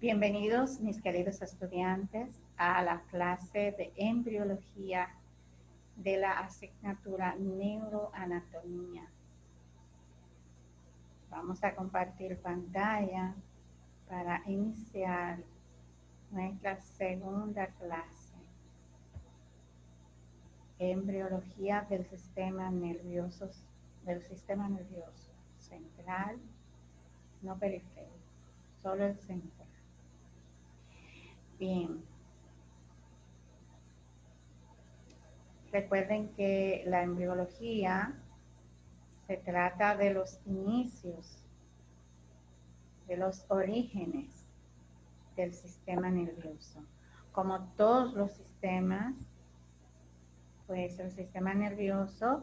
Bienvenidos, mis queridos estudiantes, a la clase de embriología de la asignatura Neuroanatomía. Vamos a compartir pantalla para iniciar nuestra segunda clase. Embriología del sistema nervioso central, no periférico, solo el central. Bien, recuerden que la embriología se trata de los inicios, de los orígenes del sistema nervioso. Como todos los sistemas, pues el sistema nervioso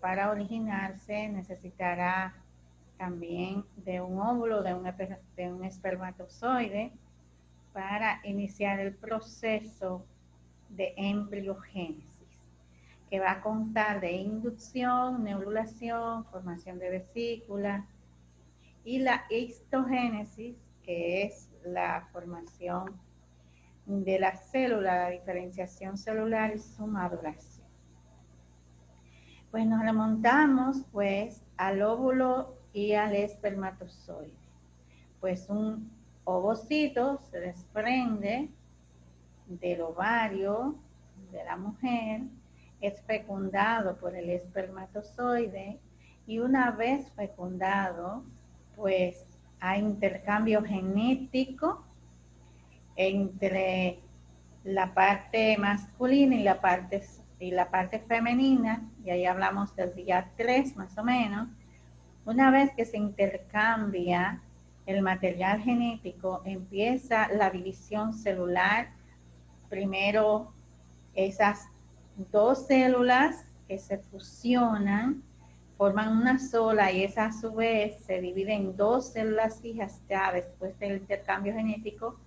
para originarse necesitará también de un óvulo, de un espermatozoide, para iniciar el proceso de embriogénesis, que va a constar de inducción, neurulación, formación de vesícula y la histogénesis, que es la formación de la célula, la diferenciación celular y su maduración. Pues nos remontamos pues al óvulo y al espermatozoide. Pues un ovocito se desprende del ovario de la mujer, es fecundado por el espermatozoide y una vez fecundado, pues hay intercambio genético entre la parte masculina y la parte femenina, y ahí hablamos del día 3 más o menos. Una vez que se intercambia el material genético, empieza la división celular. Primero, esas dos células que se fusionan forman una sola y esa a su vez se divide en dos células fijas ya después del intercambio genético,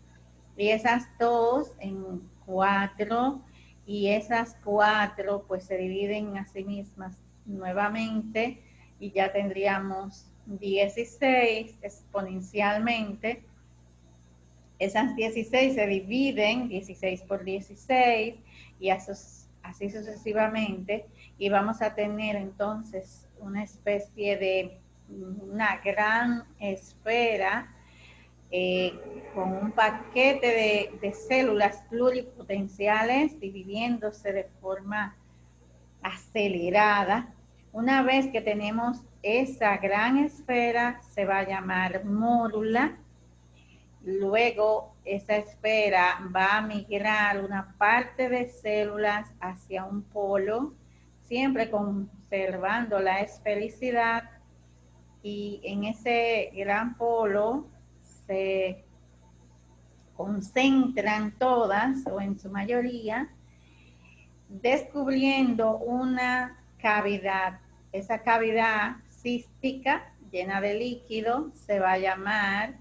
y esas dos en 4, y esas 4 pues se dividen a sí mismas nuevamente y ya tendríamos 16 exponencialmente. Esas 16 se dividen 16 por 16 y así sucesivamente, y vamos a tener entonces una especie de una gran esfera con un paquete de células pluripotenciales dividiéndose de forma acelerada. Una vez que tenemos esa gran esfera, se va a llamar mórula. Luego esa esfera va a migrar una parte de células hacia un polo, siempre conservando la esfericidad, y en ese gran polo se concentran todas o en su mayoría, descubriendo una cavidad. Esa cavidad cística llena de líquido se va a llamar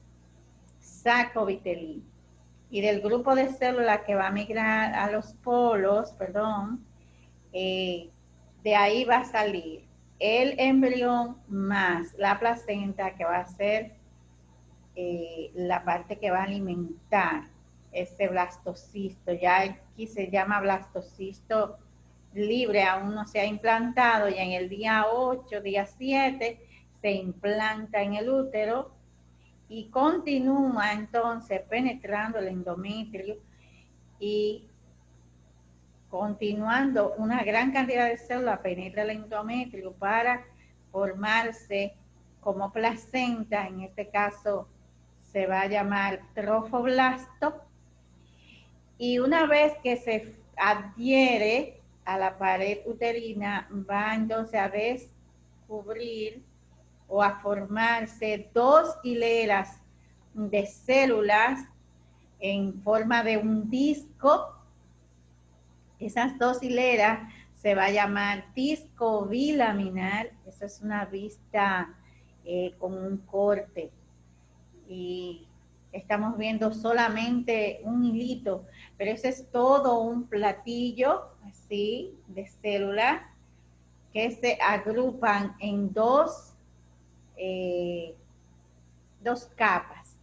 saco vitelino. Y del grupo de células que va a migrar a los polos, de ahí va a salir el embrión más la placenta, que va a ser la parte que va a alimentar ese blastocisto. Ya aquí se llama blastocisto libre, aún no se ha implantado, y en el día 8, día 7, se implanta en el útero y continúa entonces penetrando el endometrio y continuando una gran cantidad de células penetra el endometrio para formarse como placenta. En este caso se va a llamar trofoblasto, y una vez que se adhiere a la pared uterina, va entonces a descubrir o a formarse dos hileras de células en forma de un disco. Esas dos hileras se va a llamar disco bilaminar. Eso es una vista con un corte, y estamos viendo solamente un hilito, pero ese es todo un platillo así de células que se agrupan en dos capas.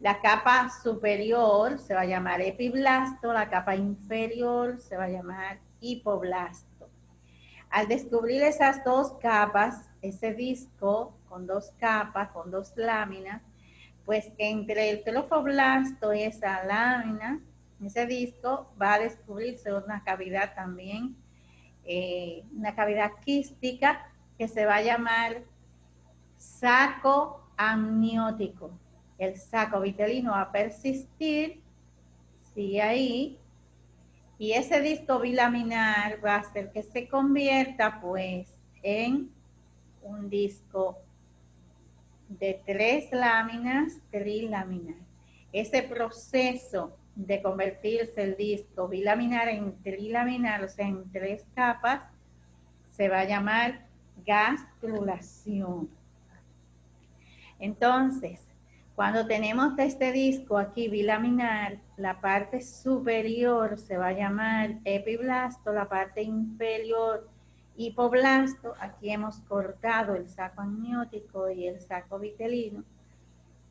La capa superior se va a llamar epiblasto, la capa inferior se va a llamar hipoblasto. Al descubrir esas dos capas, ese disco con dos capas, con dos láminas, pues entre el trofoblasto y esa lámina, ese disco, va a descubrirse una cavidad también, una cavidad quística que se va a llamar saco amniótico. El saco vitelino va a persistir, sigue ahí, y ese disco bilaminar va a hacer que se convierta pues en un disco de 3 láminas trilaminar. Ese proceso de convertirse el disco bilaminar en trilaminar, o sea, en 3 capas, se va a llamar gastrulación. Entonces, cuando tenemos este disco aquí bilaminar, la parte superior se va a llamar epiblasto, la parte inferior hipoblasto. Aquí hemos cortado el saco amniótico y el saco vitelino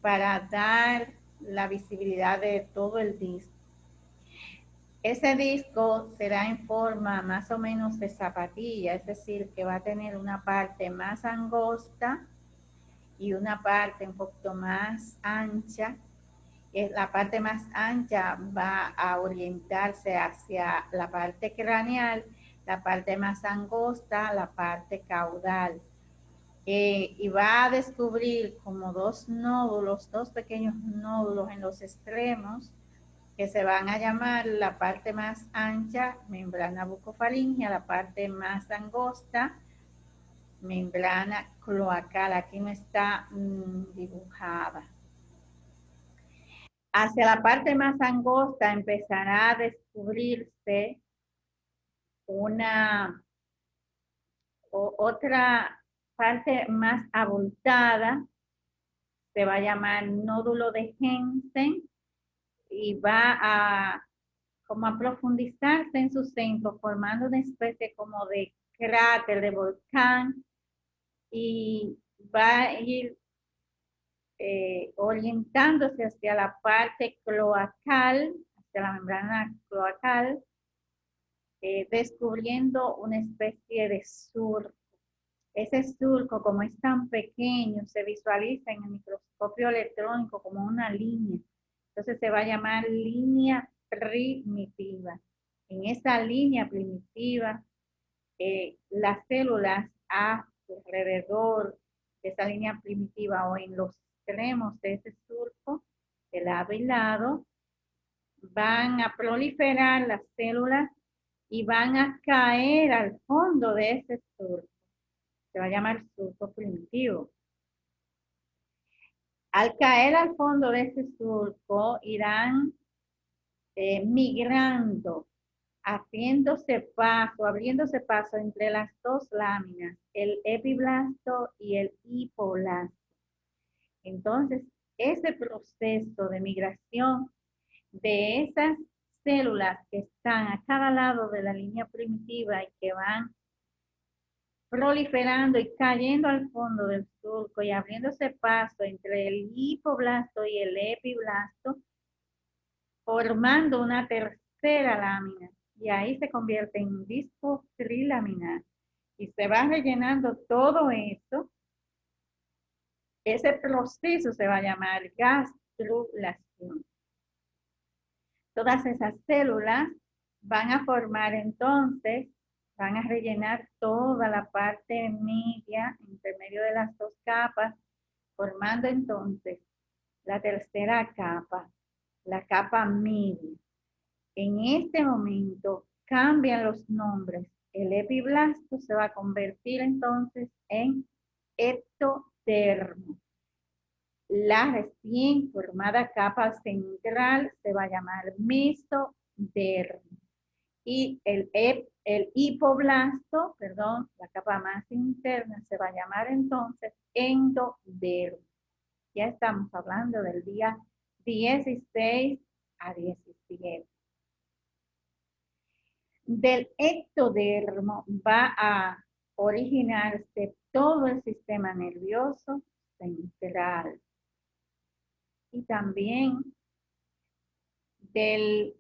para dar la visibilidad de todo el disco. Ese disco será en forma más o menos de zapatilla, es decir, que va a tener una parte más angosta y una parte un poquito más ancha. La parte más ancha va a orientarse hacia la parte craneal, la parte más angosta, la parte caudal. Y va a descubrir como 2 nódulos, 2 pequeños nódulos en los extremos, que se van a llamar la parte más ancha, membrana bucofaringea, la parte más angosta, membrana cloacal. Aquí no está dibujada. Hacia la parte más angosta empezará a descubrirse otra parte más abultada, se va a llamar nódulo de Hensen, y va a como a profundizarse en su centro, formando una especie como de cráter de volcán, y va a ir orientándose hacia la parte cloacal, hacia la membrana cloacal, descubriendo una especie de surco. Ese surco, como es tan pequeño, se visualiza en el microscopio electrónico como una línea. Entonces se va a llamar línea primitiva. En esa línea primitiva, las células alrededor de esa línea primitiva o en los extremos de ese surco, de lado y lado, van a proliferar las células y van a caer al fondo de ese surco. Se va a llamar surco primitivo. Al caer al fondo de ese surco, irán migrando, abriéndose paso entre las dos láminas, el epiblasto y el hipoblasto. Entonces, ese proceso de migración de esas células que están a cada lado de la línea primitiva y que van proliferando y cayendo al fondo del surco y abriéndose paso entre el hipoblasto y el epiblasto, formando una tercera lámina, y ahí se convierte en disco trilaminar. Y se va rellenando todo eso. Ese proceso se va a llamar gastrulación. Todas esas células van a formar entonces, van a rellenar toda la parte media, entre medio de las dos capas, formando entonces la tercera capa, la capa media. En este momento cambian los nombres. El epiblasto se va a convertir entonces en ectodermo. La recién formada capa central se va a llamar mesodermo. Y el hipoblasto, perdón, la capa más interna, se va a llamar entonces endodermo. Ya estamos hablando del día 16 a 17. Del ectodermo va a originarse todo el sistema nervioso central. y también del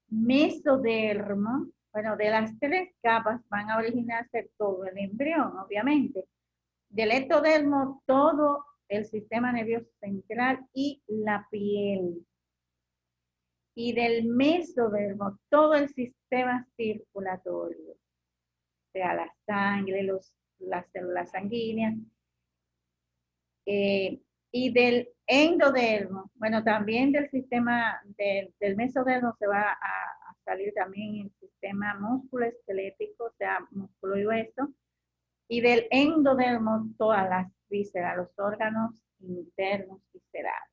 mesodermo. Bueno, de las tres capas van a originarse todo el embrión, obviamente. Del ectodermo, todo el sistema nervioso central y la piel. Y del mesodermo, todo el sistema circulatorio, o sea, la sangre, las células sanguíneas. Y del endodermo, bueno, también del sistema del mesodermo se va a salir también el sistema musculoesquelético, o sea, músculo y hueso. Y del endodermo, todas las vísceras, los órganos internos viscerales.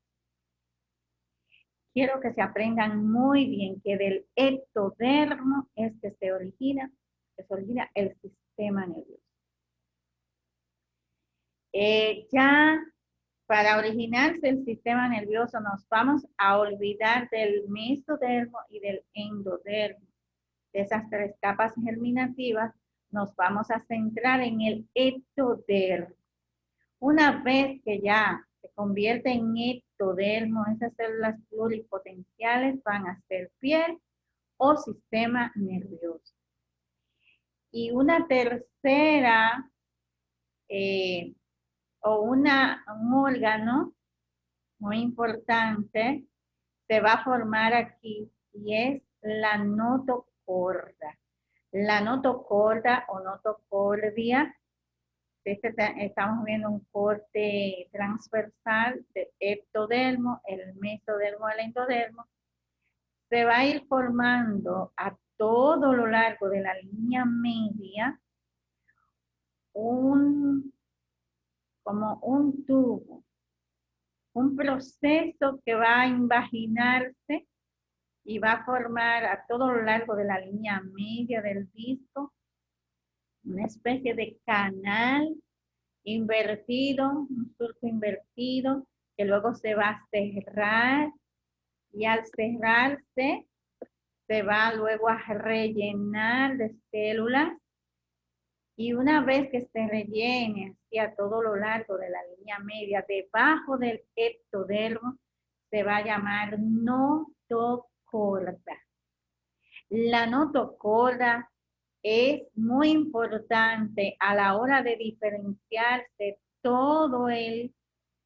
Quiero que se aprendan muy bien que del ectodermo es que se origina el sistema nervioso. Ya para originarse el sistema nervioso nos vamos a olvidar del mesodermo y del endodermo. De esas tres capas germinativas nos vamos a centrar en el ectodermo. Una vez que ya se convierte en ectodermo, esas células pluripotenciales van a ser piel o sistema nervioso. Y una tercera o un órgano muy importante se va a formar aquí y es la notocorda. La notocorda o notocordia, estamos viendo un corte transversal de ectodermo, el mesodermo, el endodermo, se va a ir formando a todo lo largo de la línea media como un tubo, un proceso que va a invaginarse y va a formar a todo lo largo de la línea media del disco una especie de canal invertido, un surco invertido, que luego se va a cerrar y al cerrarse se va luego a rellenar de células y una vez que se rellene hacia todo lo largo de la línea media, debajo del ectodermo, se va a llamar notocorda. La notocorda es muy importante a la hora de diferenciarse todo el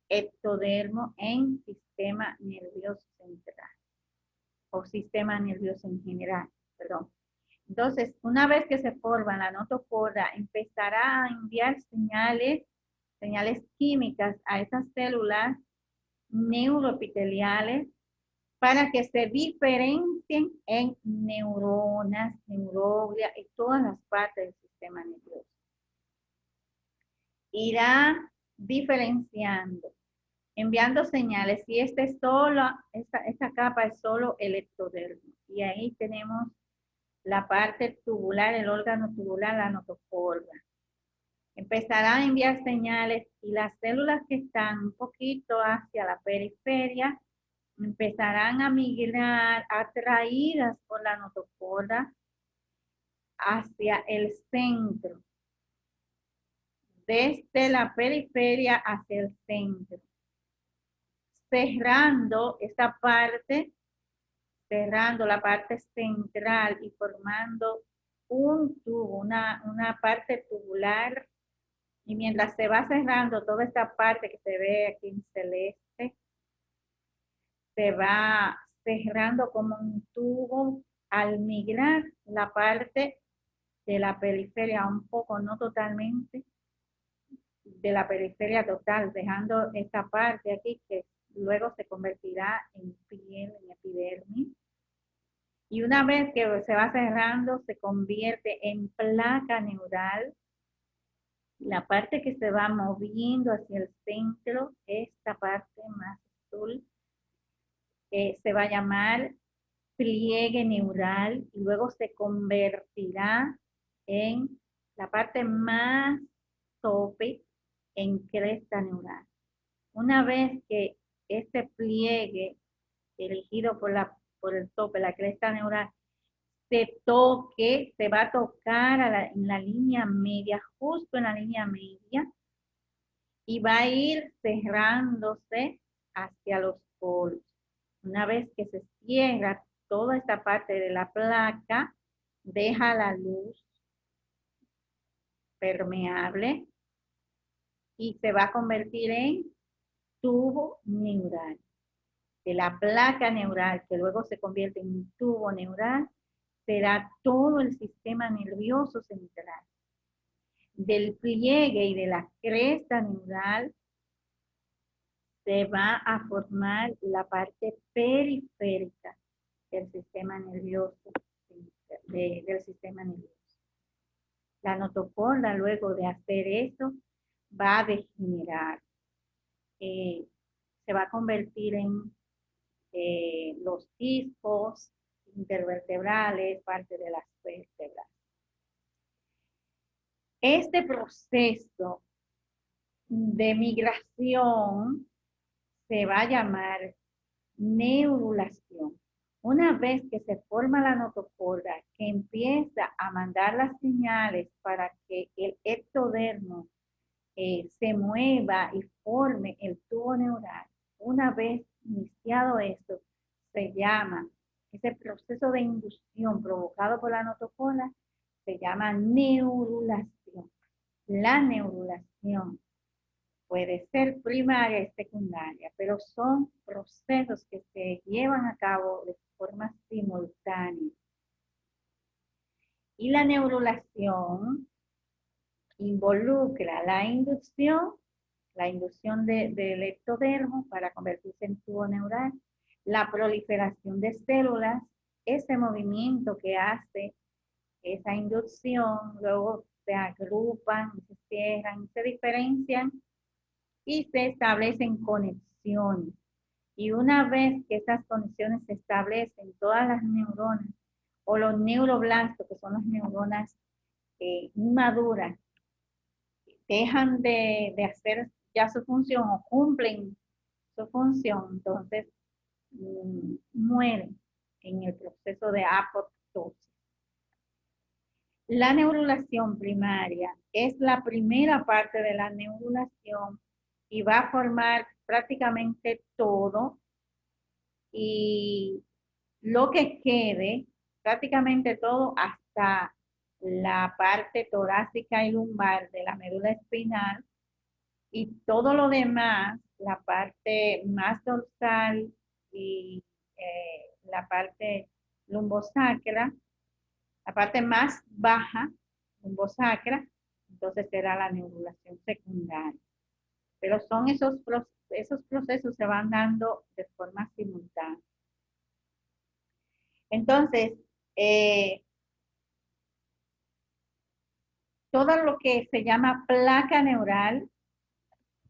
ectodermo en sistema nervioso central o sistema nervioso en general, perdón. Entonces, una vez que se forma la notocorda, empezará a enviar señales químicas a esas células neuroepiteliales para que se diferencien en neuronas, neuroglia y todas las partes del sistema nervioso. Irá diferenciando, enviando señales, y esta capa es solo el ectodermo. Y ahí tenemos la parte tubular, el órgano tubular, la notocorda. Empezará a enviar señales y las células que están un poquito hacia la periferia empezarán a migrar atraídas por la notocorda hacia el centro, desde la periferia hacia el centro, cerrando esta parte, cerrando la parte central y formando un tubo, una parte tubular. Y mientras se va cerrando toda esta parte que se ve aquí en celeste, se va cerrando como un tubo al migrar la parte de la periferia un poco, no totalmente, de la periferia total, dejando esta parte aquí que luego se convertirá en piel, en epidermis. Y una vez que se va cerrando, se convierte en placa neural. La parte que se va moviendo hacia el centro, esta parte más azul, se va a llamar pliegue neural y luego se convertirá en la parte más tope en cresta neural. Una vez que este pliegue elegido por el tope, la cresta neural, se va a tocar en la línea media, justo en la línea media, y va a ir cerrándose hacia los polos. Una vez que se cierra toda esta parte de la placa, deja la luz permeable y se va a convertir en tubo neural. De la placa neural, que luego se convierte en un tubo neural, será todo el sistema nervioso central. Del pliegue y de la cresta neural se va a formar la parte periférica del sistema nervioso, del sistema nervioso. La notocorda, luego de hacer eso, va a degenerar. Se va a convertir en los discos intervertebrales, parte de las vértebras. Este proceso de migración se va a llamar neurulación. Una vez que se forma la notocorda, que empieza a mandar las señales para que el ectodermo se mueva y forme el tubo neural, una vez iniciado esto, se llama, ese proceso de inducción provocado por la notocorda, se llama neurulación. La neurulación puede ser primaria y secundaria, pero son procesos que se llevan a cabo de forma simultánea. Y la neurulación involucra la inducción del ectodermo para convertirse en tubo neural, la proliferación de células, ese movimiento que hace esa inducción, luego se agrupan, se cierran, se diferencian y se establecen conexiones. Y una vez que esas conexiones se establecen, todas las neuronas o los neuroblastos, que son las neuronas inmaduras, dejan de hacer ya su función o cumplen su función, entonces mueren en el proceso de apoptosis. La neurulación primaria es la primera parte de la neurulación y va a formar prácticamente todo y lo que quede, prácticamente todo hasta la parte torácica y lumbar de la médula espinal y todo lo demás, la parte más dorsal y la parte lumbosacra, la parte más baja, lumbosacra, entonces será la neurulación secundaria. Pero son esos procesos se van dando de forma simultánea. Entonces, todo lo que se llama placa neural,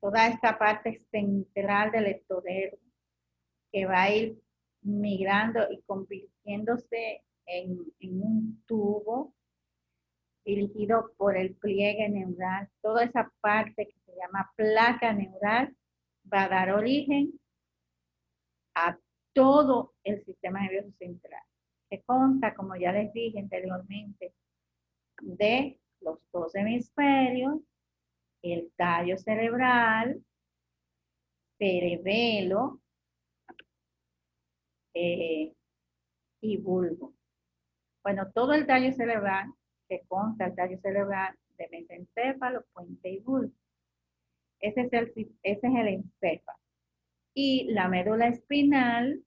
toda esta parte central del ectodermo, que va a ir migrando y convirtiéndose en un tubo dirigido por el pliegue neural. Toda esa parte que se llama placa neural va a dar origen a todo el sistema nervioso central, que consta, como ya les dije anteriormente, de los dos hemisferios, el tallo cerebral, cerebelo y bulbo. Bueno, todo el tallo cerebral, que consta el tallo cerebral de mesencéfalo, puente y bulbo. Ese es el encéfalo. Y la médula espinal,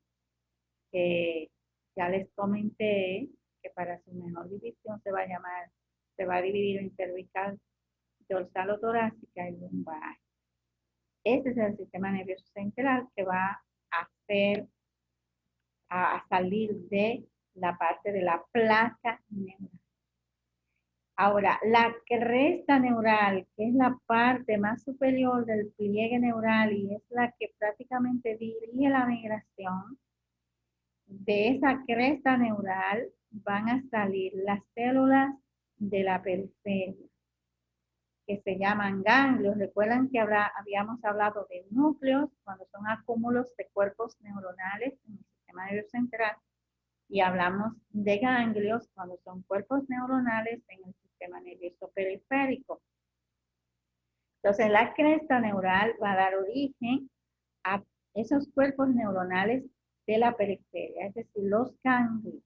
que ya les comenté que para su mejor división se va a dividir en cervical, dorsal o torácica y lumbar. Ese es el sistema nervioso central que va a salir de la parte de la placa neural. Ahora, la cresta neural, que es la parte más superior del pliegue neural y es la que prácticamente dirige la migración, de esa cresta neural van a salir las células de la periferia, que se llaman ganglios. Recuerdan que habíamos hablado de núcleos cuando son acúmulos de cuerpos neuronales en el sistema nervioso central y hablamos de ganglios cuando son cuerpos neuronales en el sistema nervioso periférico. Entonces la cresta neural va a dar origen a esos cuerpos neuronales de la periferia, es decir, los ganglios.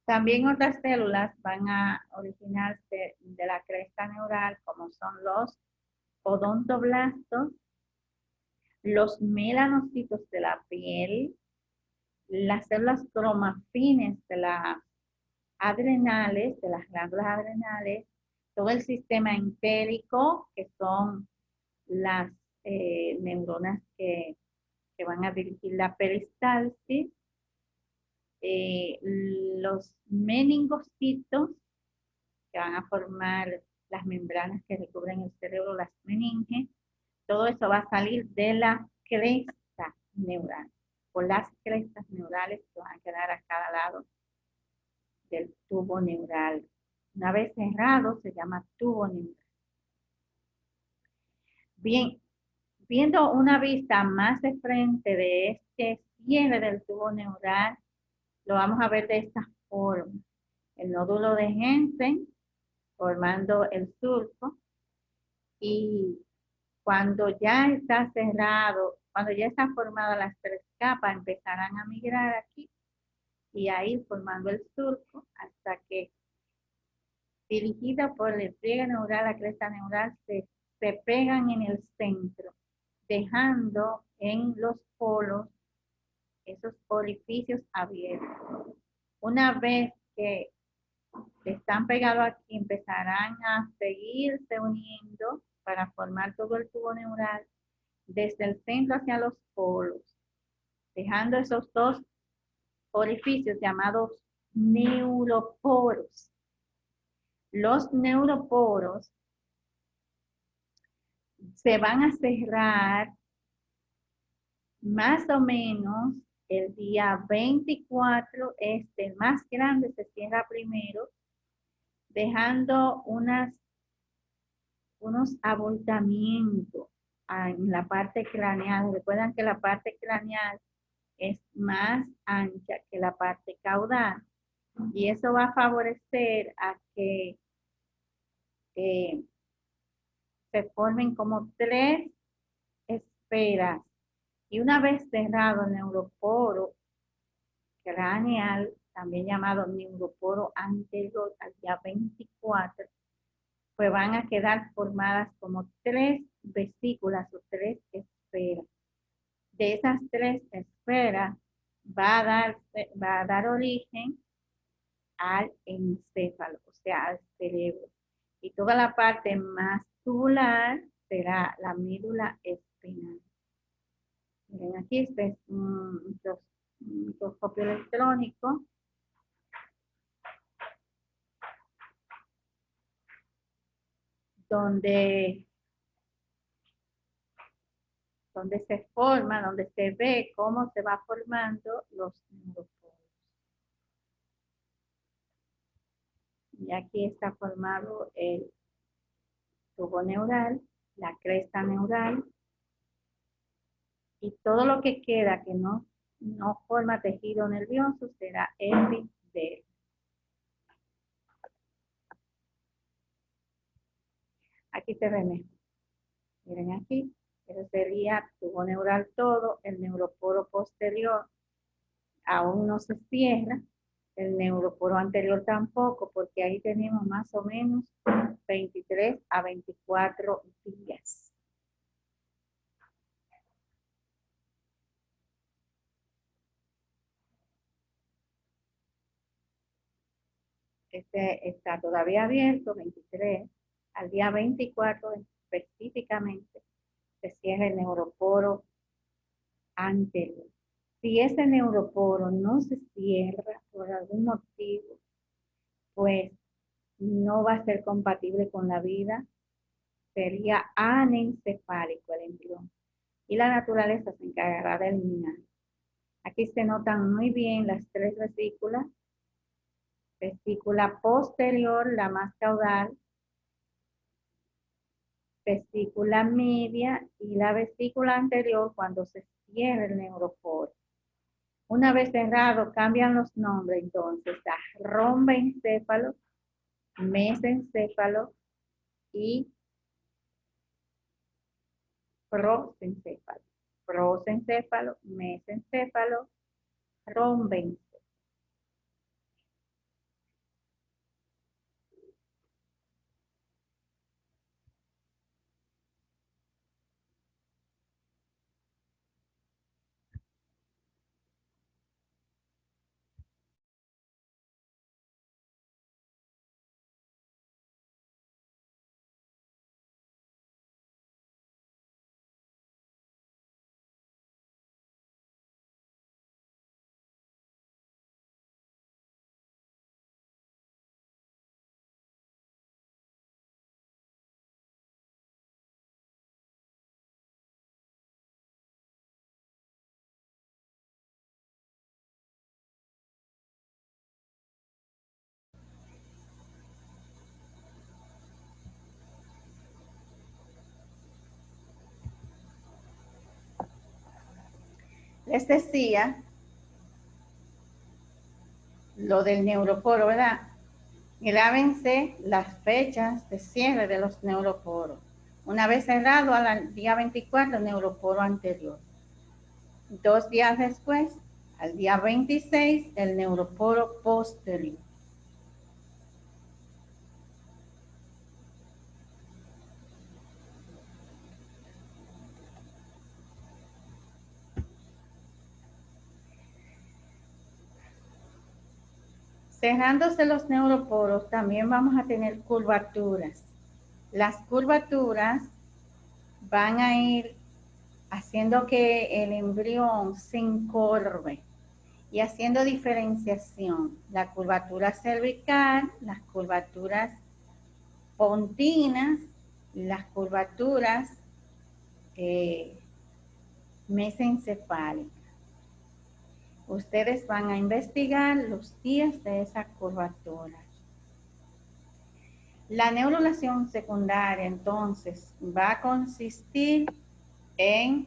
También otras células van a originarse de la cresta neural, como son los odontoblastos, los melanocitos de la piel, las células cromafines de las adrenales, de las glándulas adrenales, todo el sistema entérico, que son las neuronas que van a dirigir la peristalsis, los meningocitos, que van a formar las membranas que recubren el cerebro, las meninges. Todo eso va a salir de la cresta neural, por las crestas neurales que van a quedar a cada lado del tubo neural. Una vez cerrado, se llama tubo neural. Bien, viendo una vista más de frente de este cierre del tubo neural, lo vamos a ver de esta forma. El nódulo de Hensen formando el surco, y cuando ya está cerrado, cuando ya están formadas las tres capas, empezarán a migrar aquí y a ir formando el surco hasta que, dirigida por el pliegue neural, la cresta neural, se pegan en el centro, dejando en los polos esos orificios abiertos. Una vez que están pegados aquí, empezarán a seguirse uniendo para formar todo el tubo neural desde el centro hacia los polos, dejando esos dos orificios llamados neuroporos. Los neuroporos se van a cerrar más o menos el día 24, el más grande se cierra primero, dejando unos abultamientos en la parte craneal. Recuerdan que la parte craneal es más ancha que la parte caudal, y eso va a favorecer a que se formen como tres esferas. Y una vez cerrado el neuroporo craneal, también llamado neuroporo anterior al día 24, pues van a quedar formadas como tres vesículas o tres esferas. De esas tres esferas va a dar origen al encéfalo, o sea, al cerebro. Y toda la parte más tubular será la médula espinal. Miren, aquí este es un microscopio electrónico donde se forma, donde se ve cómo se va formando los neuroporos. Y aquí está formado el tubo neural, la cresta neural, y todo lo que queda que no forma tejido nervioso será epitelio. Aquí se ve mejor. Miren aquí, eso sería tubo neural todo, el neuroporo posterior aún no se cierra, el neuroporo anterior tampoco, porque ahí tenemos más o menos 23 a 24 días. Este está todavía abierto, 23. Al día 24 específicamente se cierra el neuroporo anterior. Si ese neuroporo no se cierra por algún motivo, pues no va a ser compatible con la vida, sería anencefálico el embrión, y la naturaleza se encargará de eliminar. Aquí se notan muy bien las tres vesículas: vesícula posterior, la más caudal, vesícula media y la vesícula anterior cuando se cierra el neuroporo. Una vez cerrado, cambian los nombres entonces a romboencéfalo, mesencéfalo y prosencéfalo. prosencéfalo, mesencéfalo, rombencéfalo. Les decía lo del neuroporo, ¿verdad? Grábense las fechas de cierre de los neuroporos. Una vez cerrado al día 24, el neuroporo anterior. 2 días después, al día 26, el neuroporo posterior. Cerrándose los neuroporos, también vamos a tener curvaturas. Las curvaturas van a ir haciendo que el embrión se encorve y haciendo diferenciación. La curvatura cervical, las curvaturas pontinas, las curvaturas mesencefálicas. Ustedes van a investigar los días de esa curvatura. La neurulación secundaria, entonces, va a consistir en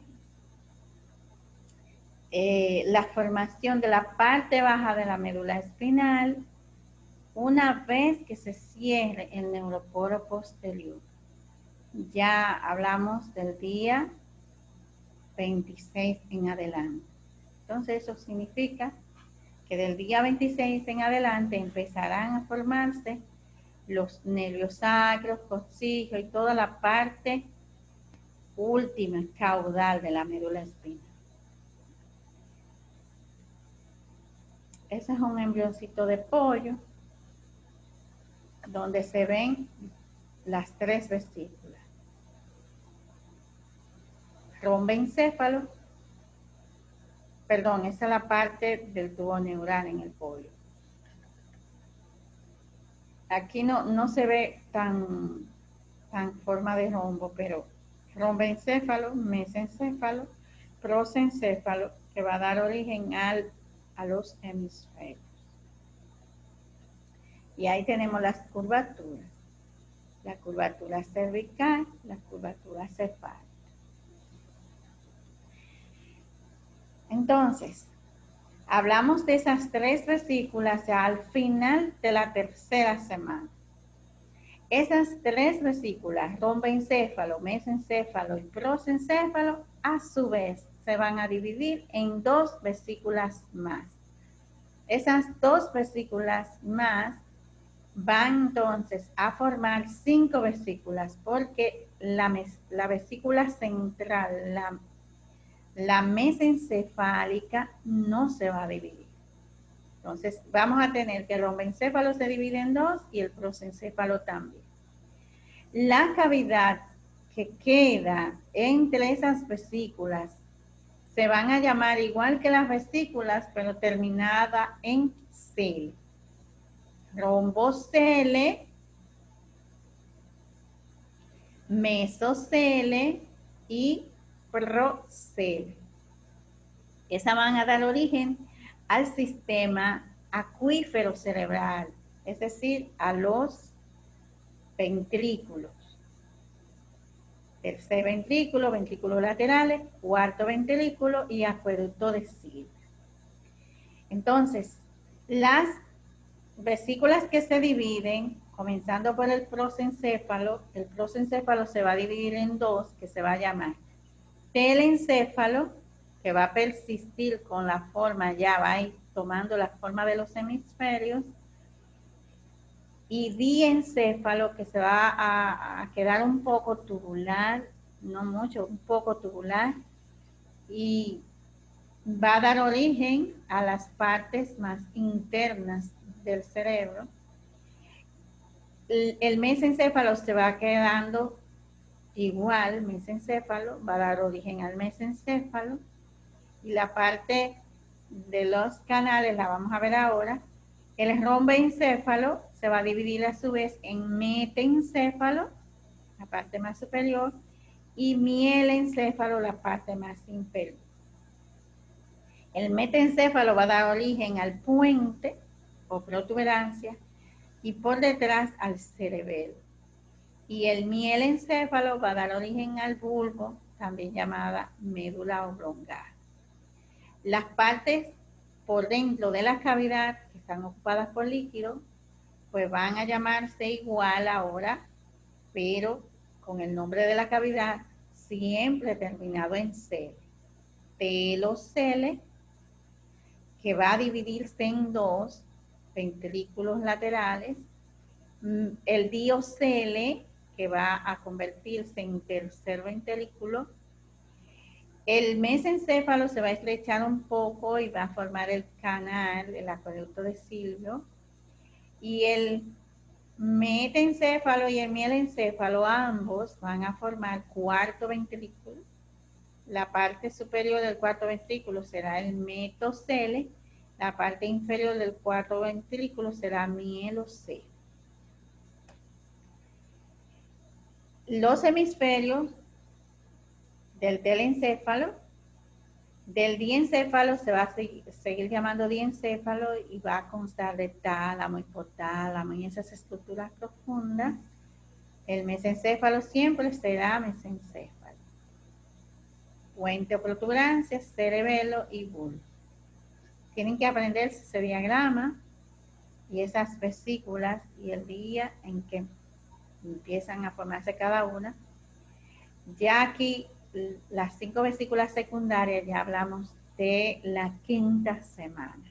la formación de la parte baja de la médula espinal una vez que se cierre el neuroporo posterior. Ya hablamos del día 26 en adelante. Entonces eso significa que del día 26 en adelante empezarán a formarse los nervios sacros, coxígeos y toda la parte última caudal de la médula espinal. Ese es un embrioncito de pollo donde se ven las 3 vesículas. Rombencéfalo, perdón, esa es la parte del tubo neural en el pollo. Aquí no se ve tan forma de rombo, pero rombencéfalo, mesencéfalo, prosencéfalo, que va a dar origen a los hemisferios. Y ahí tenemos las curvaturas. La curvatura cervical, la curvatura cefálica. Entonces, hablamos de esas 3 vesículas ya al final de la 3ª semana. Esas 3 vesículas, rombencéfalo, mesencéfalo y prosencéfalo, a su vez se van a dividir en 2 vesículas más. Esas 2 vesículas más van entonces a formar 5 vesículas porque la vesícula central, la mesencefálica, no se va a dividir. Entonces vamos a tener que el rombencéfalo se divide en 2 y el prosencéfalo también. La cavidad que queda entre esas vesículas se van a llamar igual que las vesículas, pero terminada en cele. Rombocele, mesocele y procele. Esas van a dar origen al sistema acuífero cerebral, es decir, a los ventrículos. Tercer ventrículo, ventrículos laterales, cuarto ventrículo y acueducto de Silva. Entonces, las vesículas que se dividen, comenzando por el prosencéfalo se va a dividir en 2, que se va a llamar Telencéfalo, que va a persistir con la forma, ya va a ir tomando la forma de los hemisferios, y diencéfalo, que se va a quedar un poco tubular, no mucho, un poco tubular, y va a dar origen a las partes más internas del cerebro. El mesencéfalo se va quedando igual, mesencéfalo, va a dar origen al mesencéfalo, y la parte de los canales la vamos a ver ahora. El romboencéfalo se va a dividir a su vez en metencéfalo, la parte más superior, y mielencéfalo, la parte más inferior. El metencéfalo va a dar origen al puente o protuberancia y por detrás al cerebelo. Y el mielencéfalo va a dar origen al bulbo, también llamada médula oblongada. Las partes por dentro de la cavidad que están ocupadas por líquido, pues van a llamarse igual ahora, pero con el nombre de la cavidad siempre terminado en cele. Telocele, que va a dividirse en dos ventrículos laterales, el diocele, que va a convertirse en tercer ventrículo. El mesencéfalo se va a estrechar un poco y va a formar el canal, el acueducto de Silvio. Y el metencéfalo y el mielencéfalo, ambos van a formar cuarto ventrículo. La parte superior del cuarto ventrículo será el metocele, la parte inferior del cuarto ventrículo será mielocele. Los hemisferios del telencéfalo, del diencéfalo se va a seguir llamando diencéfalo y va a constar de tálamo, hipotálamo y esas estructuras profundas. El mesencéfalo siempre será mesencéfalo. Puente o protuberancia, cerebelo y bulbo. Tienen que aprenderse ese diagrama y esas vesículas y el día en que empiezan a formarse cada una. Ya aquí, las 5 vesículas secundarias, ya hablamos de la quinta semana.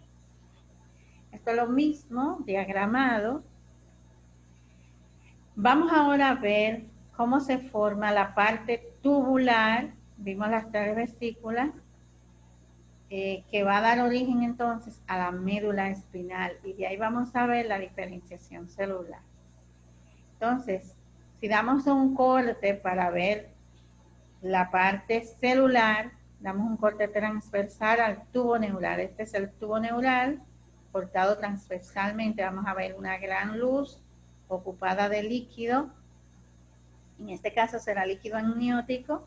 Esto es lo mismo, diagramado. Vamos ahora a ver cómo se forma la parte tubular. Vimos las 3 vesículas, que va a dar origen entonces a la médula espinal, y de ahí vamos a ver la diferenciación celular. Entonces, si damos un corte para ver la parte celular, damos un corte transversal al tubo neural. Este es el tubo neural cortado transversalmente. Vamos a ver una gran luz ocupada de líquido. En este caso será líquido amniótico.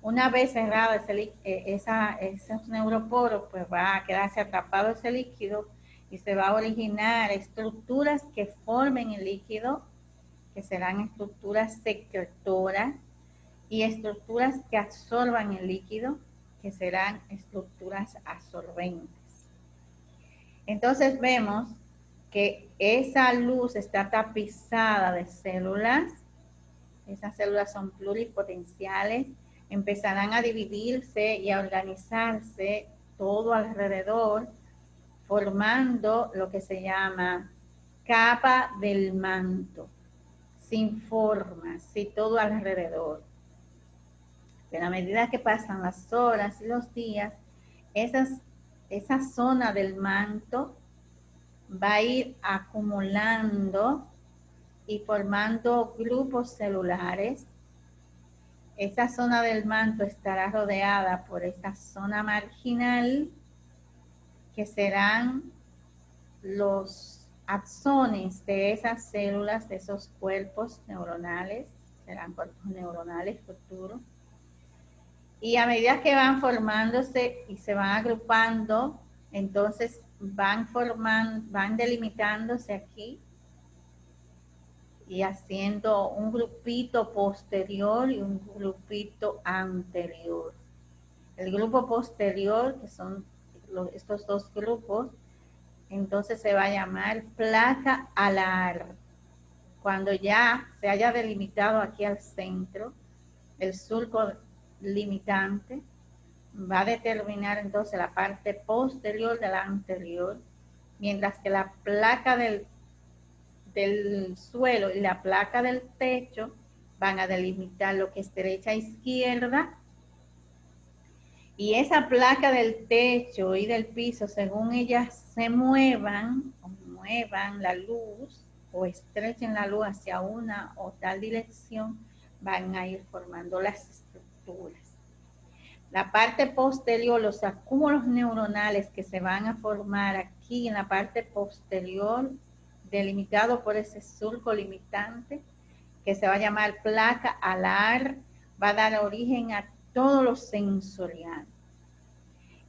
Una vez cerrado esos neuroporos, pues va a quedarse atrapado ese líquido y se va a originar estructuras que formen el líquido, que serán estructuras secretoras, y estructuras que absorban el líquido, que serán estructuras absorbentes. Entonces vemos que esa luz está tapizada de células. Esas células son pluripotenciales, empezarán a dividirse y a organizarse todo alrededor, formando lo que se llama capa del manto, sin forma, sí, todo alrededor. Pero a medida que pasan las horas y los días, esa zona del manto va a ir acumulando y formando grupos celulares. Esa zona del manto estará rodeada por esa zona marginal, que serán los axones de esas células, de esos cuerpos neuronales, serán cuerpos neuronales futuros. Y a medida que van formándose y se van agrupando, entonces van delimitándose aquí y haciendo un grupito posterior y un grupito anterior. El grupo posterior, que son estos dos grupos, entonces se va a llamar placa alar. Cuando ya se haya delimitado aquí al centro el surco limitante va a determinar entonces la parte posterior de la anterior, mientras que la placa del suelo y la placa del techo van a delimitar lo que es derecha e izquierda. Y esa placa del techo y del piso, según ellas se muevan la luz o estrechen la luz hacia una o tal dirección, van a ir formando las estructuras. La parte posterior, los acúmulos neuronales que se van a formar aquí en la parte posterior, delimitado por ese surco limitante, que se va a llamar placa alar, va a dar origen a todo lo sensorial.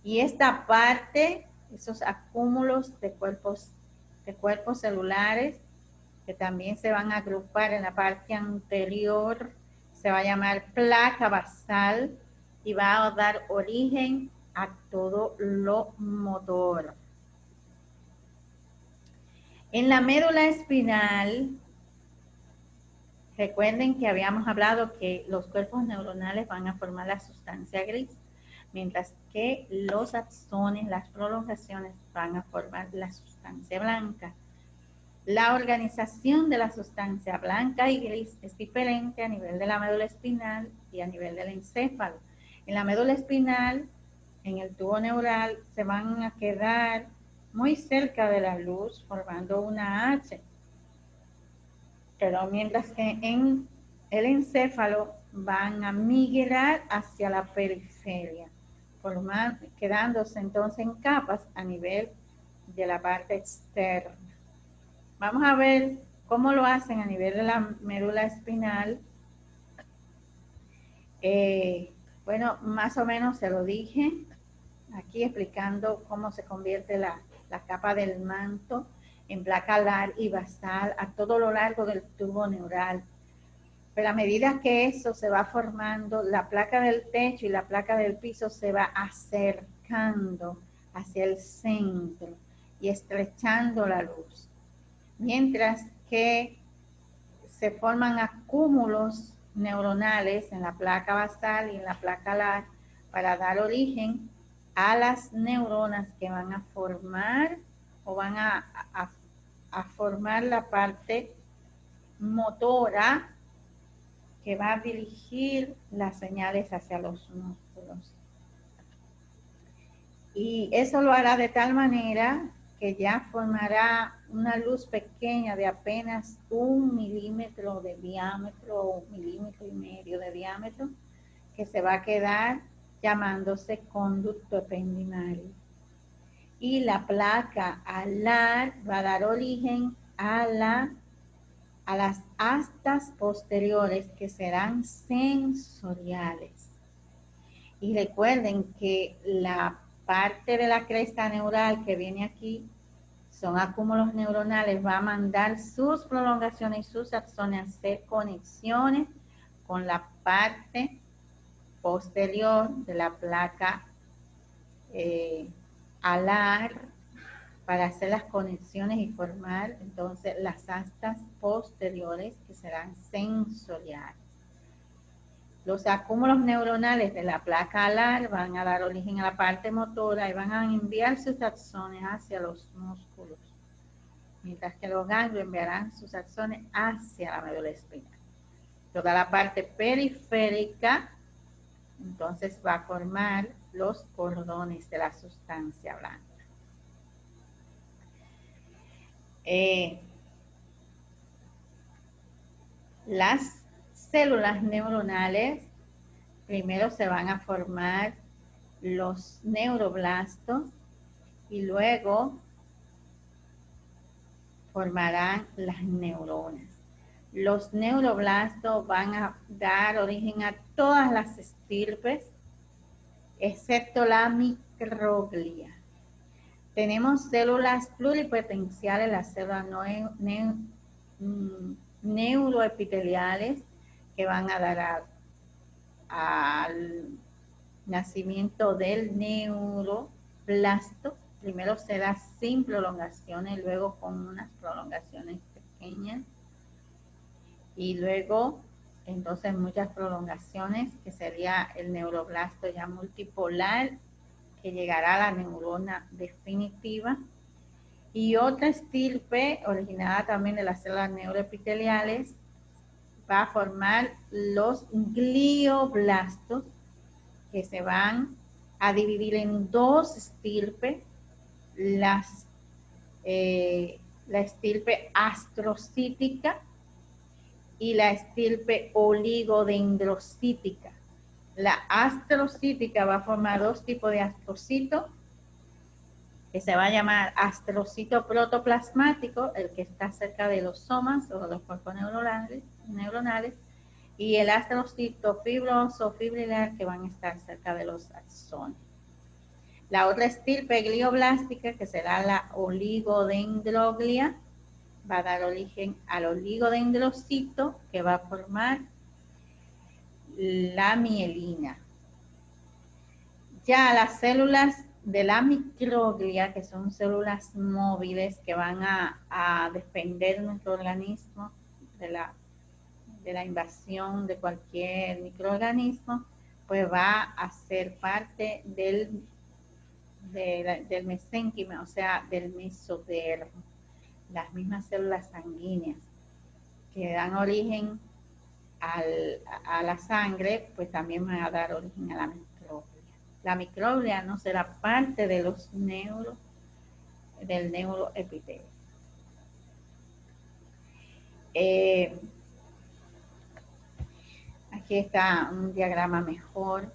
Y esta parte, esos acúmulos de cuerpos celulares, que también se van a agrupar en la parte anterior, se va a llamar placa basal y va a dar origen a todo lo motor. En la médula espinal, recuerden que habíamos hablado que los cuerpos neuronales van a formar la sustancia gris, mientras que los axones, las prolongaciones, van a formar la sustancia blanca. La organización de la sustancia blanca y gris es diferente a nivel de la médula espinal y a nivel del encéfalo. En la médula espinal, en el tubo neural, se van a quedar muy cerca de la luz formando una H. Pero mientras que en el encéfalo van a migrar hacia la periferia, quedándose entonces en capas a nivel de la parte externa. Vamos a ver cómo lo hacen a nivel de la médula espinal. Bueno, más o menos se lo dije aquí explicando cómo se convierte la capa del manto en placa alar y basal a todo lo largo del tubo neural. Pero a medida que eso se va formando, la placa del techo y la placa del piso se va acercando hacia el centro y estrechando la luz. Mientras que se forman acúmulos neuronales en la placa basal y en la placa alar para dar origen a las neuronas que van a formar o van a formar la parte motora que va a dirigir las señales hacia los músculos. Y eso lo hará de tal manera que ya formará una luz pequeña de apenas 1 milímetro de diámetro o 1,5 milímetros de diámetro, que se va a quedar llamándose conducto ependimario. Y la placa alar va a dar origen a las astas posteriores, que serán sensoriales. Y recuerden que la parte de la cresta neural que viene aquí son acúmulos neuronales, va a mandar sus prolongaciones y sus axones a hacer conexiones con la parte posterior de la placa alar para hacer las conexiones y formar entonces las astas posteriores, que serán sensoriales. Los acúmulos neuronales de la placa alar van a dar origen a la parte motora y van a enviar sus axones hacia los músculos, mientras que los ganglios enviarán sus axones hacia la médula espinal. Toda la parte periférica entonces va a formar los cordones de la sustancia blanca. Las células neuronales, primero se van a formar los neuroblastos y luego formarán las neuronas. Los neuroblastos van a dar origen a todas las estirpes, excepto la microglia. Tenemos células pluripotenciales, las células neuroepiteliales, que van a dar al nacimiento del neuroblasto. Primero será sin prolongaciones, luego con unas prolongaciones pequeñas, y luego entonces muchas prolongaciones, que sería el neuroblasto ya multipolar, que llegará a la neurona definitiva, y otra estirpe originada también de las células neuroepiteliales va a formar los glioblastos, que se van a dividir en dos estirpes, la estirpe astrocítica y la estirpe oligodendrocítica. La astrocítica va a formar dos tipos de astrocitos, que se va a llamar astrocito protoplasmático, el que está cerca de los somas o los cuerpos neuronales, y el astrocito fibroso fibrilar, que van a estar cerca de los axones. La otra estirpe glioblástica, que será la oligodendroglia, va a dar origen al oligodendrocito, que va a formar la mielina. Ya las células de la microglia, que son células móviles que van a defender nuestro organismo de la invasión de cualquier microorganismo, pues va a ser parte del mesénquima, o sea, del mesodermo. Las mismas células sanguíneas que dan origen a la sangre, pues también van a dar origen a la microglia. La microglia no será parte de los del neuroepitelio. Aquí está un diagrama mejor,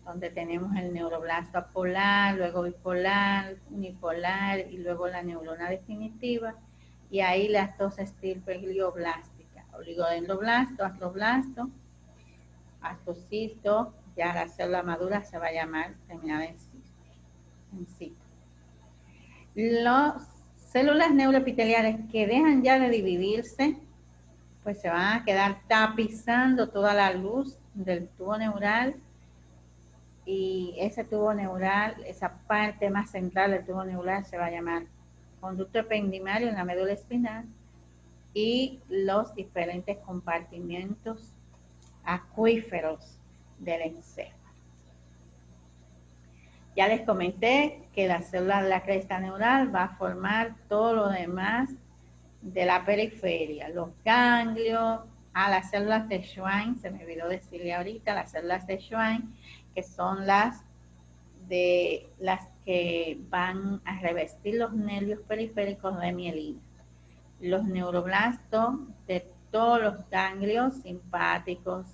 donde tenemos el neuroblasto apolar, luego bipolar, unipolar y luego la neurona definitiva, y ahí las dos estirpes glioblásticas, oligodendroblasto, astrocito, ya la célula madura se va a llamar terminada en cito. Las células neuroepiteliales que dejan ya de dividirse, pues se van a quedar tapizando toda la luz del tubo neural, y ese tubo neural, esa parte más central del tubo neural se va a llamar conducto ependimario en la médula espinal, y los diferentes compartimientos acuíferos del encéfalo. Ya les comenté que la célula de la cresta neural va a formar todo lo demás de la periferia, los ganglios, las células de Schwann, se me olvidó decirle ahorita, las células de Schwann, que son las que van a revestir los nervios periféricos de mielina. Los neuroblastos de todos los ganglios simpáticos,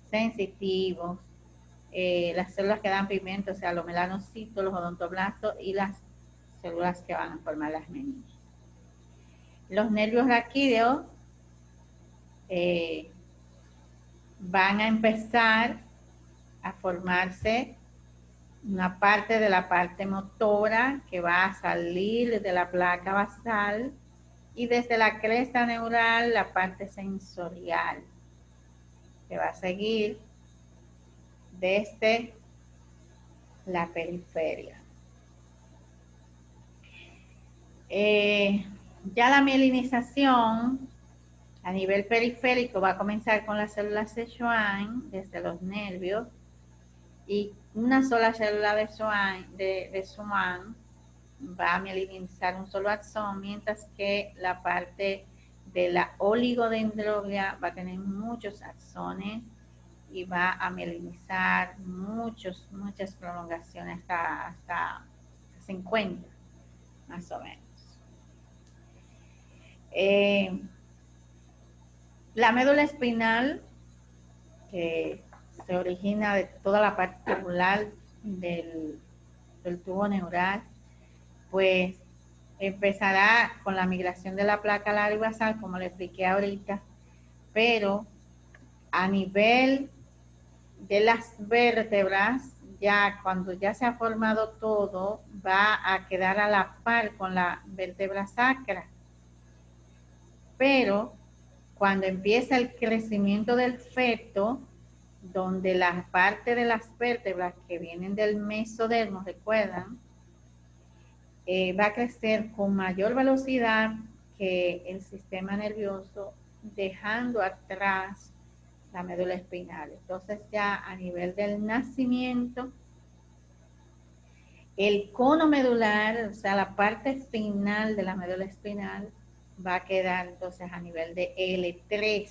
sensitivos, las células que dan pigmento, o sea, los melanocitos, los odontoblastos y las células que van a formar las meninges. Los nervios raquídeos van a empezar a formarse una parte de la parte motora que va a salir de la placa basal, y desde la cresta neural la parte sensorial, que va a seguir desde la periferia. Ya la mielinización a nivel periférico va a comenzar con las células de Schwann desde los nervios, y una sola célula de Schwann va a mielinizar un solo axón, mientras que la parte de la oligodendroglia va a tener muchos axones y va a mielinizar muchas prolongaciones hasta 50, más o menos. La médula espinal, que se origina de toda la parte tubular del tubo neural, pues empezará con la migración de la placa alar y basal, como le expliqué ahorita, pero a nivel de las vértebras, ya cuando ya se ha formado todo, va a quedar a la par con la vértebra sacra. Pero cuando empieza el crecimiento del feto, donde la parte de las vértebras que vienen del mesodermo, recuerdan, va a crecer con mayor velocidad que el sistema nervioso, dejando atrás la médula espinal. Entonces ya a nivel del nacimiento, el cono medular, o sea, la parte final de la médula espinal, va a quedar entonces a nivel de L3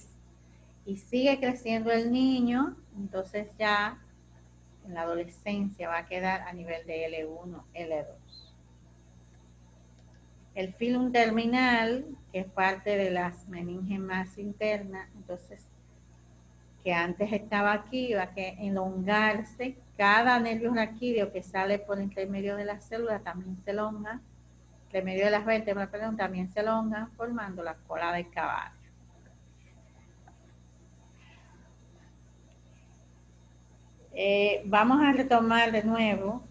y sigue creciendo el niño, entonces ya en la adolescencia va a quedar a nivel de L1, L2. El filum terminal, que es parte de las meninges más internas, entonces que antes estaba aquí, va a elongarse. Cada nervio raquídeo que sale por entre medio de las células también se elonga. Entre medio de las vértebras, perdón, también se elonga, formando la cola del caballo. Vamos a retomar de nuevo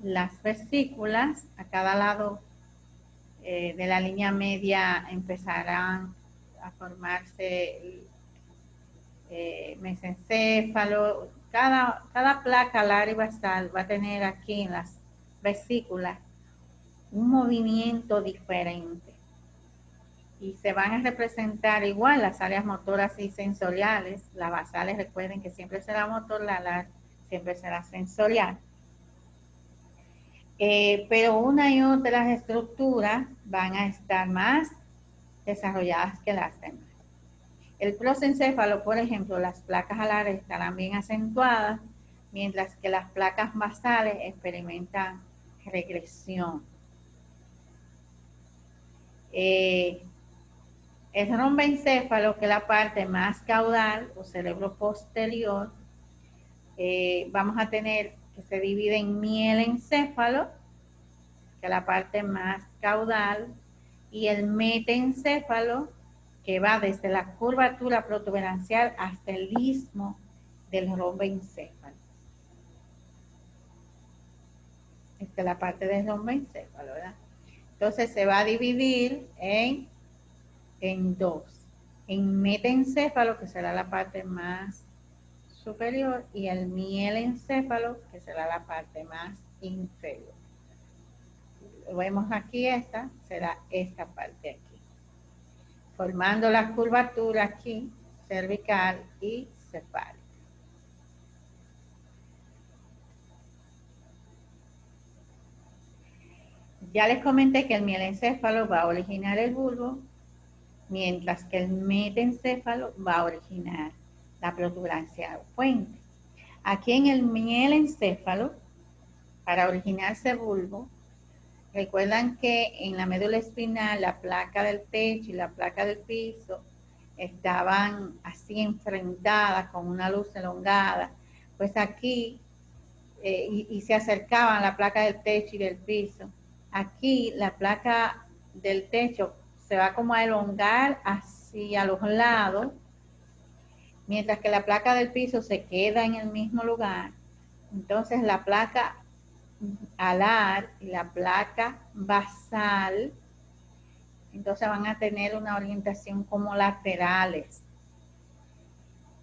las vesículas. A cada lado de la línea media empezarán a formarse mesencéfalo. Cada placa alar y basal va a tener aquí en las vesículas un movimiento diferente y se van a representar igual las áreas motoras y sensoriales. Las basales, recuerden que siempre será motor, la alar siempre será sensorial. Pero una y otras estructuras van a estar más desarrolladas que las demás. El prosencéfalo, por ejemplo, las placas alares estarán bien acentuadas, mientras que las placas basales experimentan regresión. El romboencéfalo, que es la parte más caudal o cerebro posterior, vamos a tener que se divide en mielencéfalo, que es la parte más caudal, y el metencéfalo, que va desde la curvatura protuberancial hasta el istmo del romboencéfalo. Esta es la parte del romboencéfalo, ¿verdad? Entonces se va a dividir en dos. En metencéfalo, que será la parte más superior, y el mielencéfalo, que será la parte más inferior. Vemos aquí esta, será esta parte aquí, formando la curvatura aquí, cervical y cefálica. Ya les comenté que el mielencéfalo va a originar el bulbo, mientras que el metencéfalo va a originar la protuberancia puente. Aquí en el mielencéfalo, para originarse bulbo, recuerdan que en la médula espinal la placa del techo y la placa del piso estaban así enfrentadas con una luz elongada. Pues aquí, y se acercaban la placa del techo y del piso. Aquí la placa del techo se va como a elongar hacia los lados, mientras que la placa del piso se queda en el mismo lugar. Entonces la placa alar y la placa basal, entonces van a tener una orientación como laterales.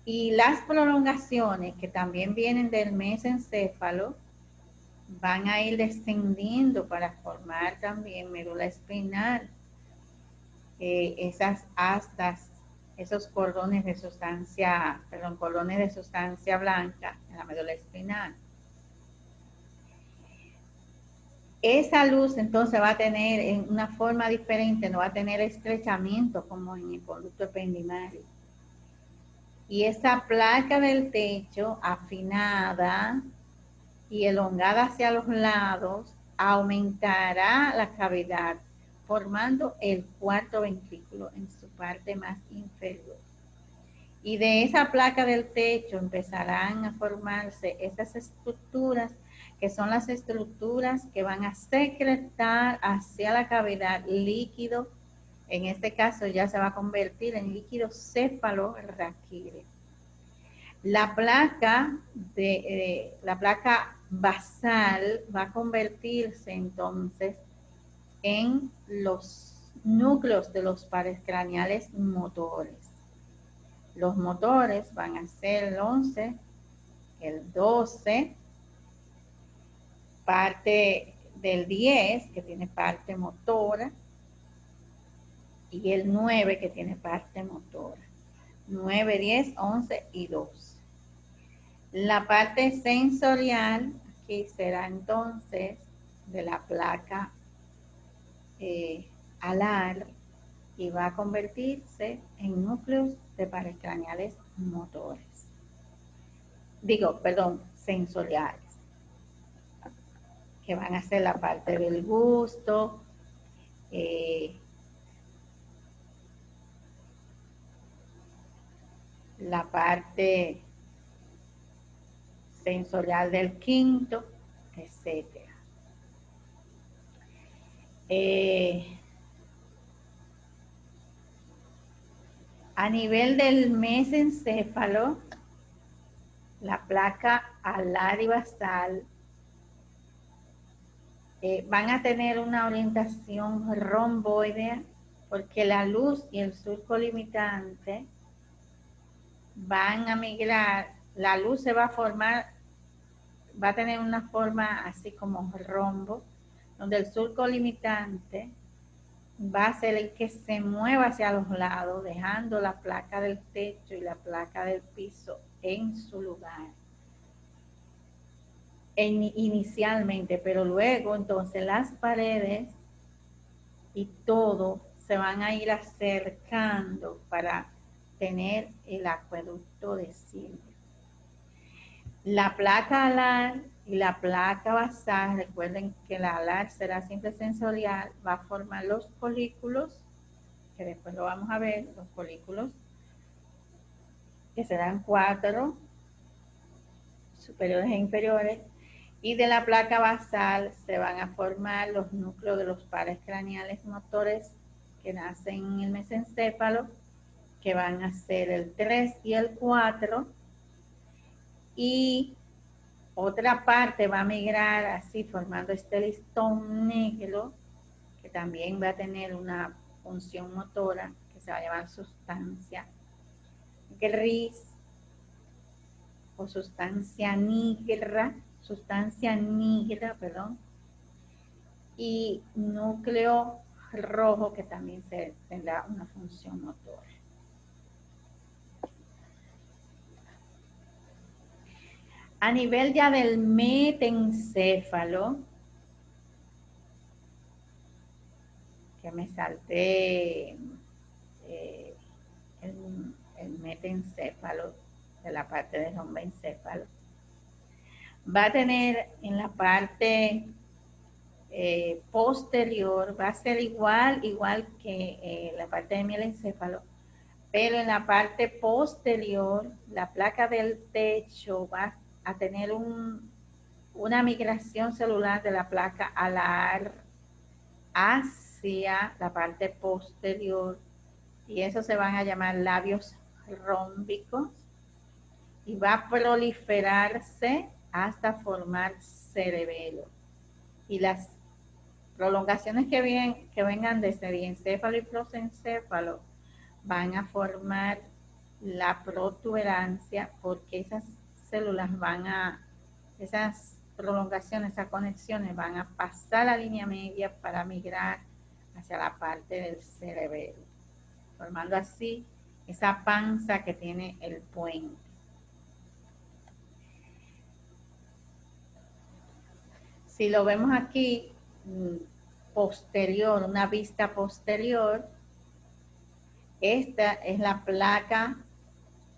Y las prolongaciones que también vienen del mesencéfalo van a ir descendiendo para formar también médula espinal. Esas astas, esos cordones de sustancia, perdón, cordones de sustancia blanca en la médula espinal. Esa luz entonces va a tener en una forma diferente, no va a tener estrechamiento como en el conducto ependimario. Y esa placa del techo afinada y elongada hacia los lados aumentará la cavidad, formando el cuarto ventrículo en su parte más inferior. Y de esa placa del techo empezarán a formarse esas estructuras que son las estructuras que van a secretar hacia la cavidad líquido. En este caso ya se va a convertir en líquido cefalorraquídeo. La placa basal va a convertirse entonces en los núcleos de los pares craneales motores. Los motores van a ser el 11, el 12, parte del 10, que tiene parte motora, y el 9, que tiene parte motora. 9, 10, 11 y 12. La parte sensorial, aquí será entonces de la placa alar y va a convertirse en núcleos de pares craneales motores. Sensoriales, que van a ser la parte del gusto, la parte sensorial del quinto, etcétera. A nivel del mesencéfalo, la placa alar y basal van a tener una orientación romboidea porque la luz y el surco limitante van a migrar, la luz se va a formar, va a tener una forma así como rombo, donde el surco limitante va a ser el que se mueva hacia los lados, dejando la placa del techo y la placa del piso en su lugar. Inicialmente, pero luego entonces las paredes y todo se van a ir acercando para tener el acueducto de Silvia. La placa alar y la placa basal, recuerden que la alar será simple sensorial, va a formar los folículos, que después lo vamos a ver, los folículos, que serán 4, superiores e inferiores, y de la placa basal se van a formar los núcleos de los pares craneales motores que nacen en el mesencéfalo, que van a ser el 3 y el 4, y otra parte va a migrar así formando este listón negro, que también va a tener una función motora, que se va a llamar sustancia gris o sustancia negra, y núcleo rojo, que también tendrá una función motora. A nivel ya del metencéfalo, que me salté el metencéfalo de la parte del romboencéfalo, va a tener en la parte posterior, va a ser igual que la parte de mielencéfalo, pero en la parte posterior, la placa del techo va a tener una migración celular de la placa alar hacia la parte posterior, y eso se van a llamar labios rómbicos, y va a proliferarse hasta formar cerebelo. Y las prolongaciones que vengan desde diencéfalo y prosencéfalo van a formar la protuberancia, porque esas células esas prolongaciones, esas conexiones van a pasar la línea media para migrar hacia la parte del cerebelo, formando así esa panza que tiene el puente. Si lo vemos aquí, posterior, una vista posterior, esta es la placa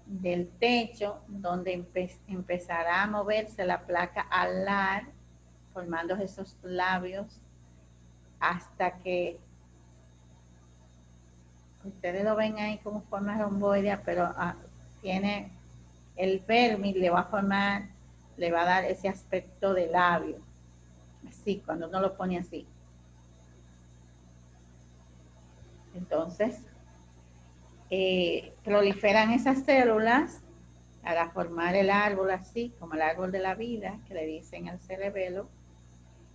del techo, donde empezará a moverse la placa alar, formando esos labios, hasta que ustedes lo ven ahí como forma romboidea, pero tiene el vermis, le va a dar ese aspecto de labio, así, cuando uno lo pone así. Entonces, proliferan esas células para formar el árbol así, como el árbol de la vida, que le dicen al cerebelo,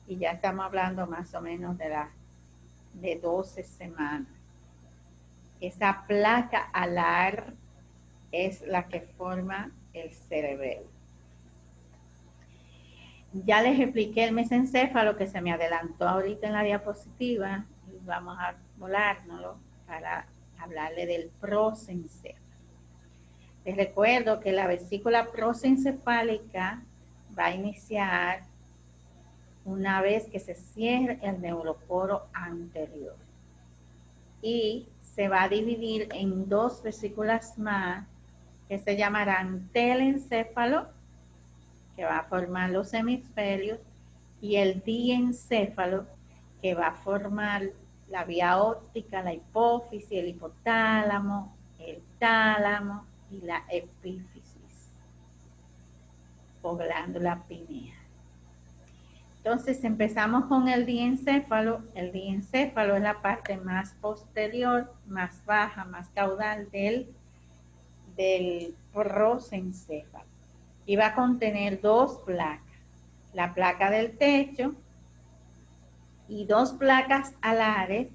y ya estamos hablando más o menos de 12 semanas. Esa placa alar es la que forma el cerebelo. Ya les expliqué el mesencéfalo, que se me adelantó ahorita en la diapositiva, y vamos a volárnoslo para hablarle del prosencéfalo. Les recuerdo que la vesícula prosencefálica va a iniciar una vez que se cierre el neuroporo anterior y se va a dividir en dos vesículas más que se llamarán telencéfalo, que va a formar los hemisferios, y el diencéfalo, que va a formar la vía óptica, la hipófisis, el hipotálamo, el tálamo y la epífisis o glándula pineal. Entonces empezamos con el diencéfalo. El diencéfalo es la parte más posterior, más baja, más caudal del prosencéfalo. Y va a contener dos placas. La placa del techo y dos placas alares.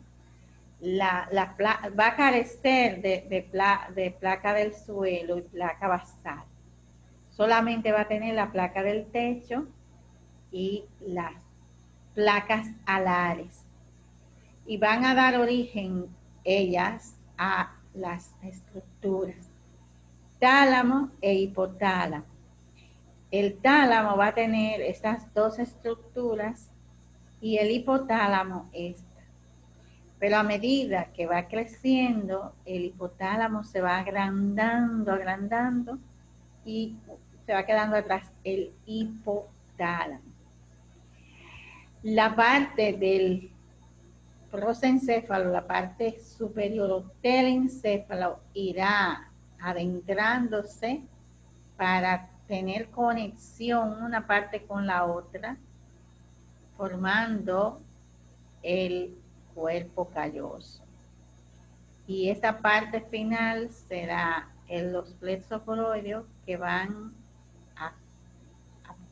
Va a carecer de placa del suelo y placa basal. Solamente va a tener la placa del techo y las placas alares. Y van a dar origen ellas a las estructuras tálamo e hipotálamo. El tálamo va a tener estas dos estructuras y el hipotálamo esta. Pero a medida que va creciendo, el hipotálamo se va agrandando y se va quedando atrás el hipotálamo. La parte del prosencéfalo, la parte superior o telencéfalo, irá adentrándose para tener conexión una parte con la otra, formando el cuerpo calloso. Y esta parte final será en los plexos coroideos que van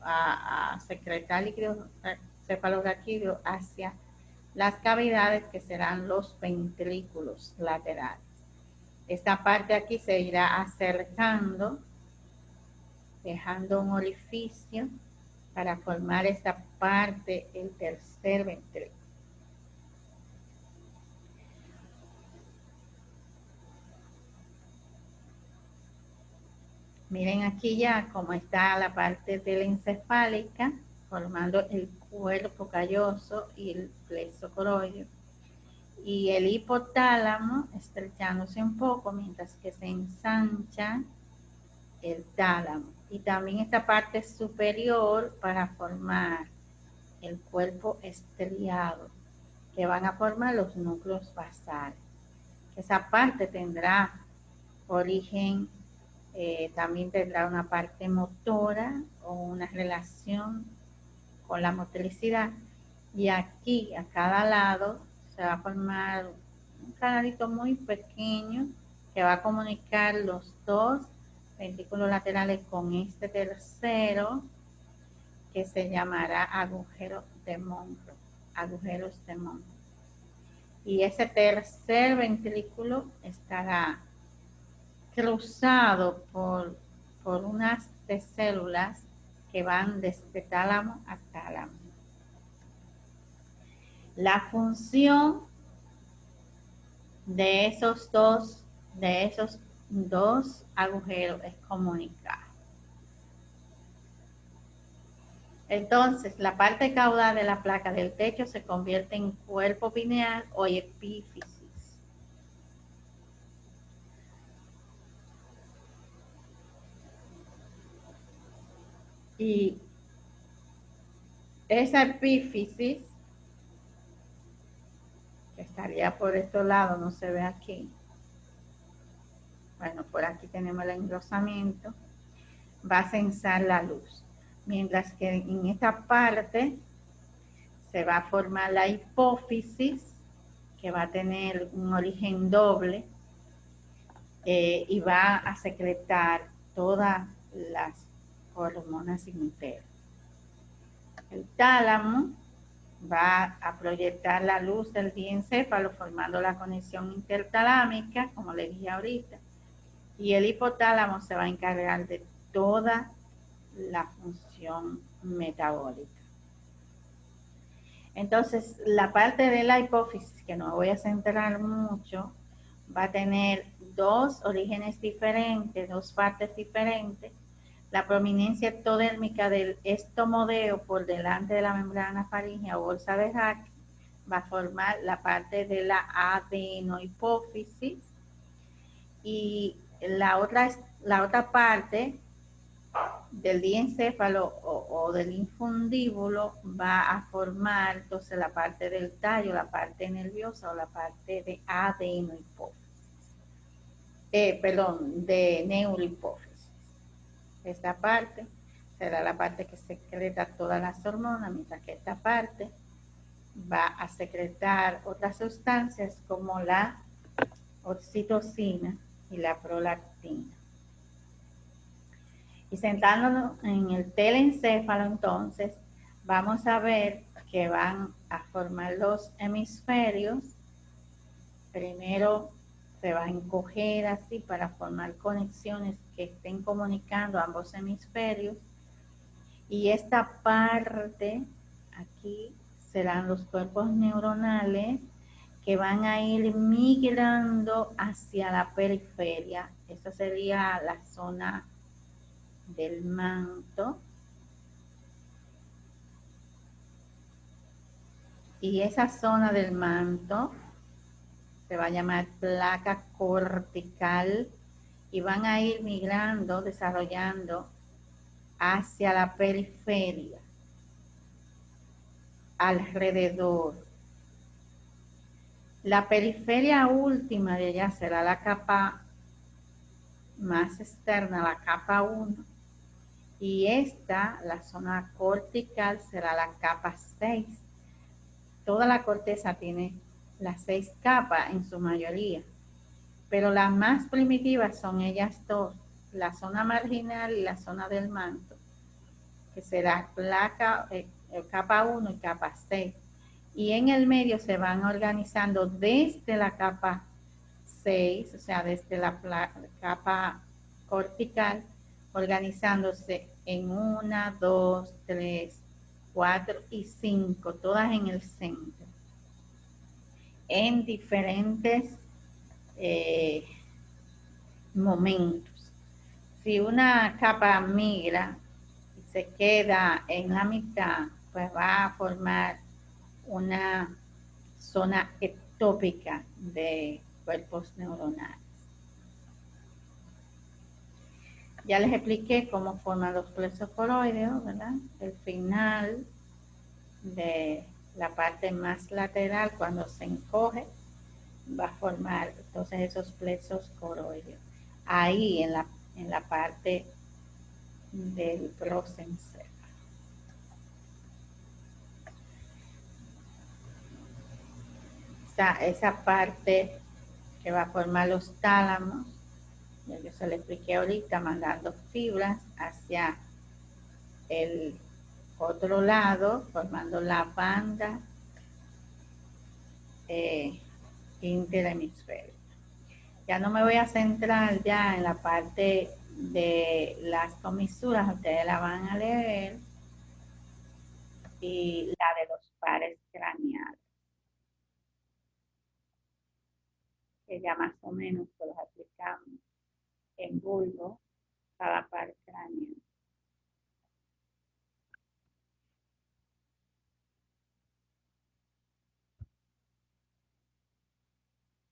a secretar líquido cefalorraquídeo hacia las cavidades que serán los ventrículos laterales. Esta parte aquí se irá acercando, dejando un orificio para formar esta parte, el tercer ventrículo. Miren aquí ya cómo está la parte telencefálica, formando el cuerpo calloso y el plexo coroideo. Y el hipotálamo estrechándose un poco mientras que se ensancha el tálamo. Y también esta parte superior para formar el cuerpo estriado, que van a formar los núcleos basales. Esa parte tendrá origen, también tendrá una parte motora o una relación con la motricidad. Y aquí, a cada lado, se va a formar un canalito muy pequeño que va a comunicar los dos ventrículos laterales con este tercero, que se llamará agujero de Monro, agujeros de Monro. Y ese tercer ventrículo estará cruzado por unas de células que van desde tálamo a tálamo. La función de esos dos agujeros es comunicar. Entonces, la parte caudal de la placa del techo se convierte en cuerpo pineal o epífisis. Y esa epífisis, que estaría por estos lados, no se ve aquí. Bueno, por aquí tenemos el engrosamiento. Va a censar la luz. Mientras que en esta parte se va a formar la hipófisis, que va a tener un origen doble y va a secretar todas las hormonas internas. El tálamo va a proyectar la luz del diencéfalo formando la conexión intertalámica, como le dije ahorita, y el hipotálamo se va a encargar de toda la función metabólica. Entonces, la parte de la hipófisis, que no voy a centrar mucho, va a tener dos orígenes diferentes, dos partes diferentes, la prominencia ectodérmica del estomodeo por delante de la membrana faríngea o bolsa de Hack va a formar la parte de la adenohipófisis y la otra parte del diencéfalo o del infundíbulo va a formar entonces la parte del tallo, la parte nerviosa o la parte de adenohipófisis. Perdón, de neurohipófisis. Esta parte será la parte que secreta todas las hormonas, mientras que esta parte va a secretar otras sustancias como la oxitocina y la prolactina. Y sentándonos en el telencéfalo, entonces, vamos a ver que van a formar los hemisferios. Primero se va a encoger así para formar conexiones que estén comunicando ambos hemisferios. Y esta parte aquí serán los cuerpos neuronales que van a ir migrando hacia la periferia. Esta sería la zona del manto. Y esa zona del manto se va a llamar placa cortical y van a ir migrando, desarrollando hacia la periferia, alrededor. La periferia última de ella será la capa más externa, la capa 1, y esta, la zona cortical, será la capa 6. Toda la corteza tiene las 6 capas en su mayoría, pero las más primitivas son ellas dos, la zona marginal y la zona del manto, que será capa 1 y capa 6. Y en el medio se van organizando desde la capa 6, o sea, desde la capa cortical, organizándose en 1, 2, 3, 4 y 5, todas en el centro, en diferentes momentos. Si una capa migra y se queda en la mitad, pues va a formar una zona ectópica de cuerpos neuronales. Ya les expliqué cómo forman los plexos coroideos, ¿verdad? El final de la parte más lateral, cuando se encoge, va a formar entonces esos plexos coroideos. Ahí en la parte del prosencéfalo. Esa parte que va a formar los tálamos, ya yo se lo expliqué ahorita, mandando fibras hacia el otro lado, formando la banda interhemisférica. Ya no me voy a centrar ya en la parte de las comisuras, ustedes la van a leer, y la de los pares craneales, que ya más o menos los aplicamos en bulbo cada par craneal.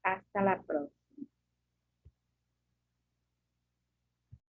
Hasta la próxima.